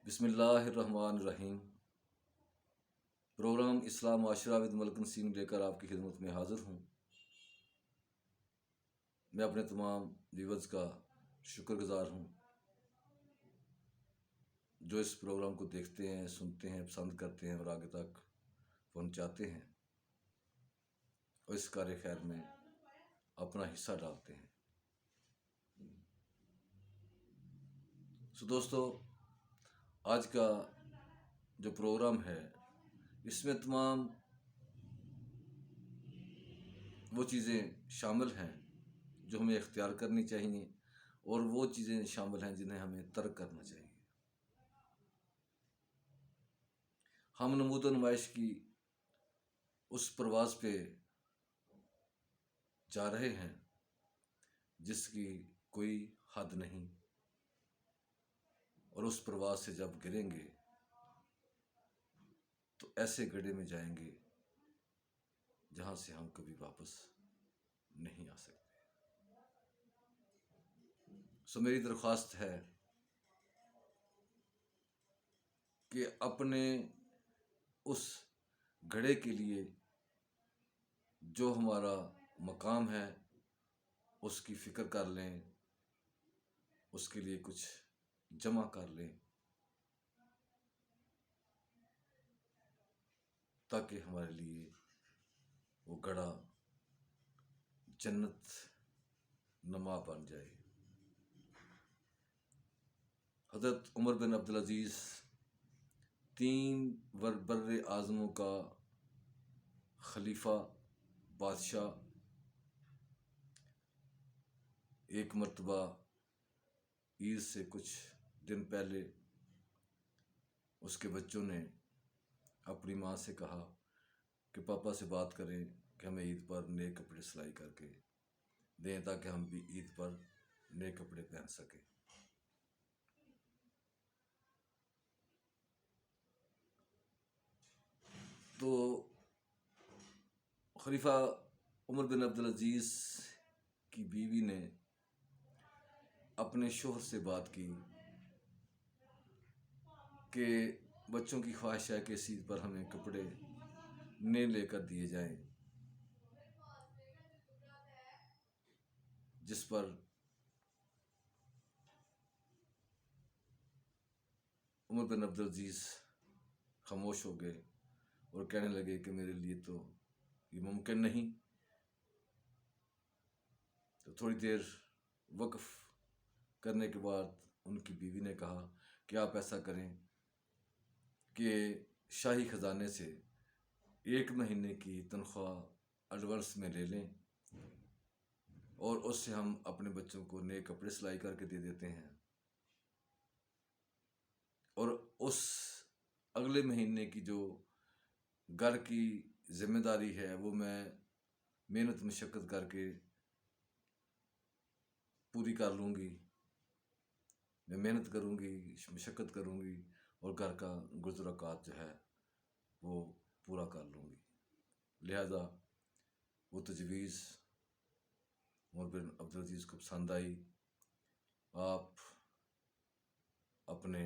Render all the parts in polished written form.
بسم اللہ الرحمن الرحیم۔ پروگرام اسلام معاشرہ ود ملکن سنگھ لے کر آپ کی خدمت میں حاضر ہوں۔ میں اپنے تمام ویورز کا شکر گزار ہوں جو اس پروگرام کو دیکھتے ہیں، سنتے ہیں، پسند کرتے ہیں اور آگے تک پہنچاتے ہیں اور اس کار خیر میں اپنا حصہ ڈالتے ہیں۔ دوستو، آج کا جو پروگرام ہے اس میں تمام وہ چیزیں شامل ہیں جو ہمیں اختیار کرنی چاہیے اور وہ چیزیں شامل ہیں جنہیں ہمیں ترک کرنا چاہیے۔ ہم نمود و نمائش کی اس پرواز پہ جا رہے ہیں جس کی کوئی حد نہیں، اور اس پرواز سے جب گریں گے تو ایسے گڑھے میں جائیں گے جہاں سے ہم کبھی واپس نہیں آ سکتے۔ میری درخواست ہے کہ اپنے اس گھڑے کے لیے جو ہمارا مقام ہے اس کی فکر کر لیں، اس کے لیے کچھ جمع کر لیں تاکہ ہمارے لیے وہ گڑھا جنت نما بن جائے۔ حضرت عمر بن عبدالعزیز 3 بر اعظموں کا خلیفہ بادشاہ، ایک مرتبہ عید سے کچھ دن پہلے اس کے بچوں نے اپنی ماں سے کہا کہ پاپا سے بات کریں کہ ہمیں عید پر نئے کپڑے سلائی کر کے دیں تاکہ ہم بھی عید پر نئے کپڑے پہن سکیں۔ تو خلیفہ عمر بن عبدالعزیز کی بیوی نے اپنے شوہر سے بات کی کہ بچوں کی خواہش ہے کہ اس عید پر ہمیں کپڑے نئے لے کر دیے جائیں، جس پر عمر بن عبدالعزیز خاموش ہو گئے اور کہنے لگے کہ میرے لیے تو یہ ممکن نہیں۔ تو تھوڑی دیر وقف کرنے کے بعد ان کی بیوی نے کہا کہ آپ ایسا کریں کہ شاہی خزانے سے 1 مہینے کی تنخواہ ایڈوانس میں لے لیں اور اس سے ہم اپنے بچوں کو نئے کپڑے سلائی کر کے دے دیتے ہیں، اور اس اگلے مہینے کی جو گھر کی ذمہ داری ہے وہ میں محنت مشقت کر کے پوری کر لوں گی۔ میں محنت کروں گی، مشقت کروں گی اور گھر کا گزراقات جو ہے وہ پورا کر لوں گی۔ لہذا وہ تجویز عمر بن عبدالعزیز کو پسند آئی۔ آپ اپنے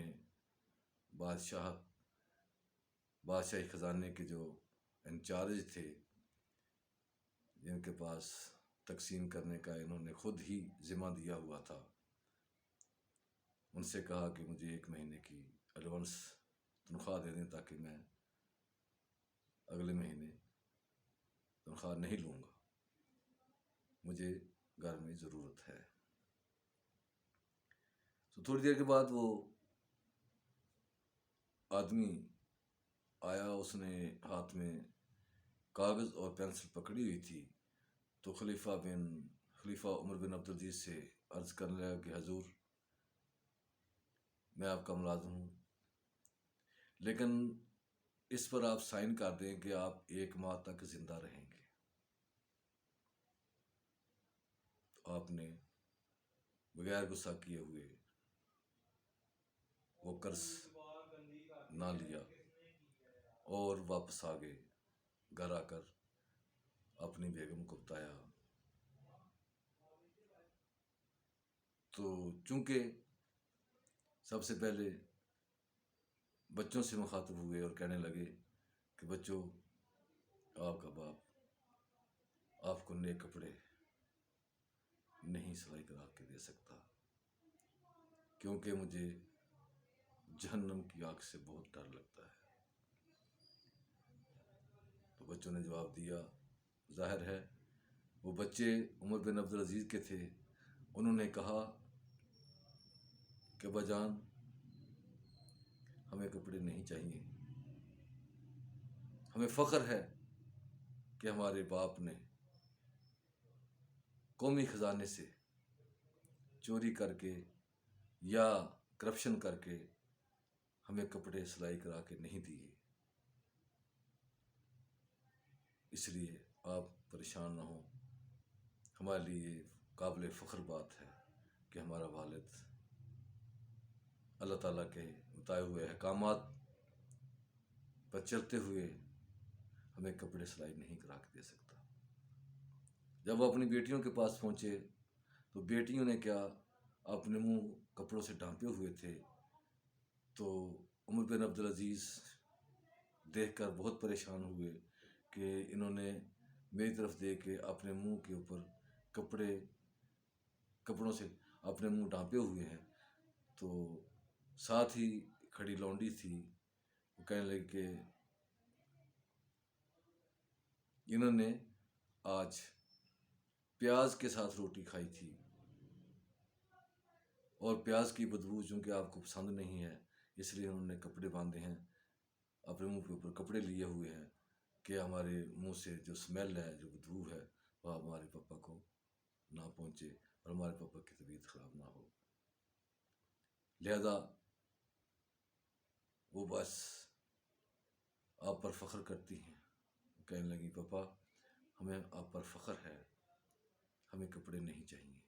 بادشاہی خزانے کے جو انچارج تھے، جن کے پاس تقسیم کرنے کا انہوں نے خود ہی ذمہ دیا ہوا تھا، ان سے کہا کہ مجھے 1 مہینے کی ایڈوانس تنخواہ دے دیں تاکہ میں اگلے مہینے تنخواہ نہیں لوں گا، مجھے گھر میں ضرورت ہے۔ تو تھوڑی دیر کے بعد وہ آدمی آیا، اس نے ہاتھ میں کاغذ اور پینسل پکڑی ہوئی تھی۔ تو خلیفہ عمر بن عبدالعزیز سے عرض کرنے لگا کہ حضور، میں آپ کا ملازم ہوں، لیکن اس پر آپ سائن کر دیں کہ آپ 1 ماہ تک زندہ رہیں گے۔ تو آپ نے بغیر غصہ کیے ہوئے وہ قرض نہ لیا اور واپس آ گئے۔ گھر آ کر اپنی بیگم کو بتایا۔ تو چونکہ سب سے پہلے بچوں سے مخاطب ہوئے اور کہنے لگے کہ بچوں، آپ کا باپ آپ کو نئے کپڑے نہیں سلائی کرا کے دے سکتا، کیونکہ مجھے جہنم کی آگ سے بہت ڈر لگتا ہے۔ تو بچوں نے جواب دیا، ظاہر ہے وہ بچے عمر بن عبدالعزیز کے تھے، انہوں نے کہا کہ ابا جان، ہمیں کپڑے نہیں چاہیے، ہمیں فخر ہے کہ ہمارے باپ نے قومی خزانے سے چوری کر کے یا کرپشن کر کے ہمیں کپڑے سلائی کرا کے نہیں دیے، اس لیے آپ پریشان نہ ہوں۔ ہمارے لیے قابل فخر بات ہے کہ ہمارا والد اللہ تعالیٰ کے بتائے ہوئے احکامات پر چلتے ہوئے ہمیں کپڑے سلائی نہیں کرا کے دے سکتا۔ جب وہ اپنی بیٹیوں کے پاس پہنچے تو بیٹیوں نے کیا، اپنے منہ کپڑوں سے ڈھانپے ہوئے تھے، تو عمر بن عبدالعزیز دیکھ کر بہت پریشان ہوئے کہ انہوں نے میری طرف دیکھ کے اپنے منہ کے اوپر کپڑوں سے اپنے منہ ڈھانپے ہوئے ہیں۔ تو ساتھ ہی کھڑی لونڈی تھی، وہ کہنے لگی کہ انہوں نے آج پیاز کے ساتھ روٹی کھائی تھی، اور پیاز کی بدبو چونکہ آپ کو پسند نہیں ہے، اس لیے انہوں نے کپڑے باندھے ہیں، اپنے منہ کے اوپر کپڑے لیے ہوئے ہیں کہ ہمارے منہ سے جو سمیل ہے، جو بدبو ہے، وہ ہمارے پاپا کو نہ پہنچے اور ہمارے پاپا کی طبیعت خراب نہ ہو۔ لہذا وہ بس آپ پر فخر کرتی ہیں، کہنے لگی پاپا، ہمیں آپ پر فخر ہے، ہمیں کپڑے نہیں چاہیے۔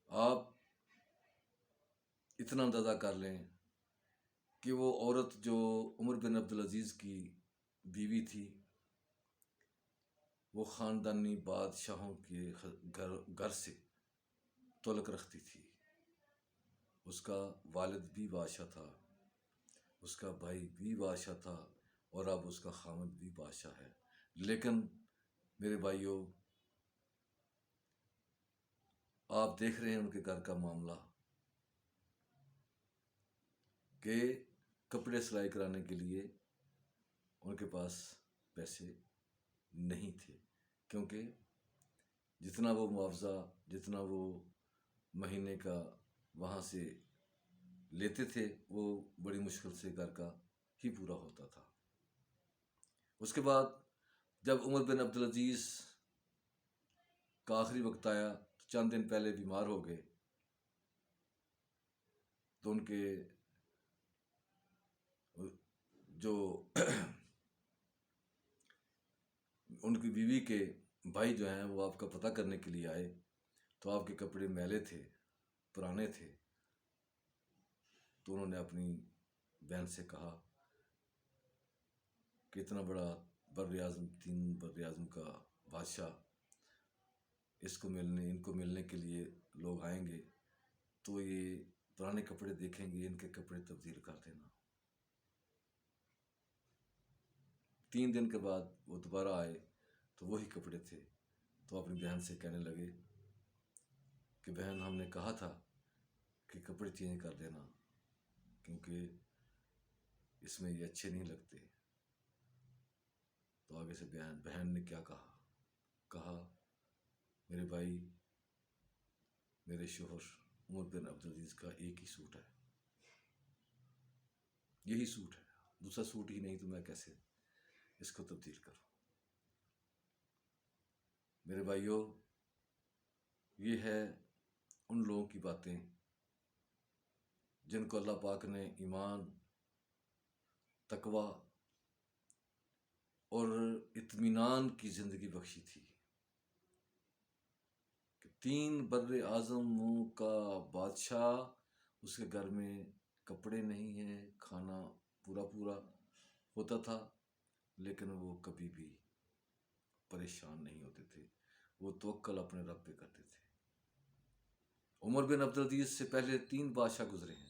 آپ اتنا اندازہ کر لیں کہ وہ عورت جو عمر بن عبدالعزیز کی بیوی تھی، وہ خاندانی بادشاہوں کے گھر سے تعلق رکھتی تھی، اس کا والد بھی بادشاہ تھا، اس کا بھائی بھی بادشاہ تھا، اور اب اس کا خامد بھی بادشاہ ہے۔ لیکن میرے بھائیوں، آپ دیکھ رہے ہیں ان کے گھر کا معاملہ کہ کپڑے سلائی کرانے کے لیے ان کے پاس پیسے نہیں تھے، کیونکہ جتنا وہ معاوضہ، جتنا وہ مہینے کا وہاں سے لیتے تھے، وہ بڑی مشکل سے گھر کا ہی پورا ہوتا تھا۔ اس کے بعد جب عمر بن عبدالعزیز کا آخری وقت آیا تو چند دن پہلے بیمار ہو گئے، تو ان کے جو ان کی بیوی کے بھائی جو ہیں، وہ آپ کا پتہ کرنے کے لیے آئے، تو آپ کے کپڑے میلے تھے، پرانے تھے، تو انہوں نے اپنی بہن سے کہا کہ اتنا بڑا تین بر اعظم کا بادشاہ، ان کو ملنے کے لیے لوگ آئیں گے، تو یہ پرانے کپڑے دیکھیں گے، ان کے کپڑے تبدیل کر دینا۔ 3 دن کے بعد وہ دوبارہ آئے تو وہی کپڑے تھے، تو اپنی بہن سے کہنے لگے کہ بہن، ہم نے کہا تھا کہ کپڑے چینج کر دینا، کیونکہ اس میں یہ اچھے نہیں لگتے۔ تو آگے سے بہن نے کیا کہا، میرے بھائی، میرے شوہر عمر بن عبدالعزیز کا ایک ہی سوٹ ہے، یہی سوٹ ہے، دوسرا سوٹ ہی نہیں، تو میں کیسے اس کو تبدیل کروں؟ میرے بھائیوں، یہ ہے ان لوگوں کی باتیں جن کو اللہ پاک نے ایمان، تقوی اور اطمینان کی زندگی بخشی تھی، کہ 3 بر اعظموں کا بادشاہ، اس کے گھر میں کپڑے نہیں ہیں، کھانا پورا ہوتا تھا، لیکن وہ کبھی بھی پریشان نہیں ہوتے تھے، وہ توکل اپنے رب پہ کرتے تھے۔ عمر بن عبدالعزیز سے پہلے 3 بادشاہ گزرے ہیں،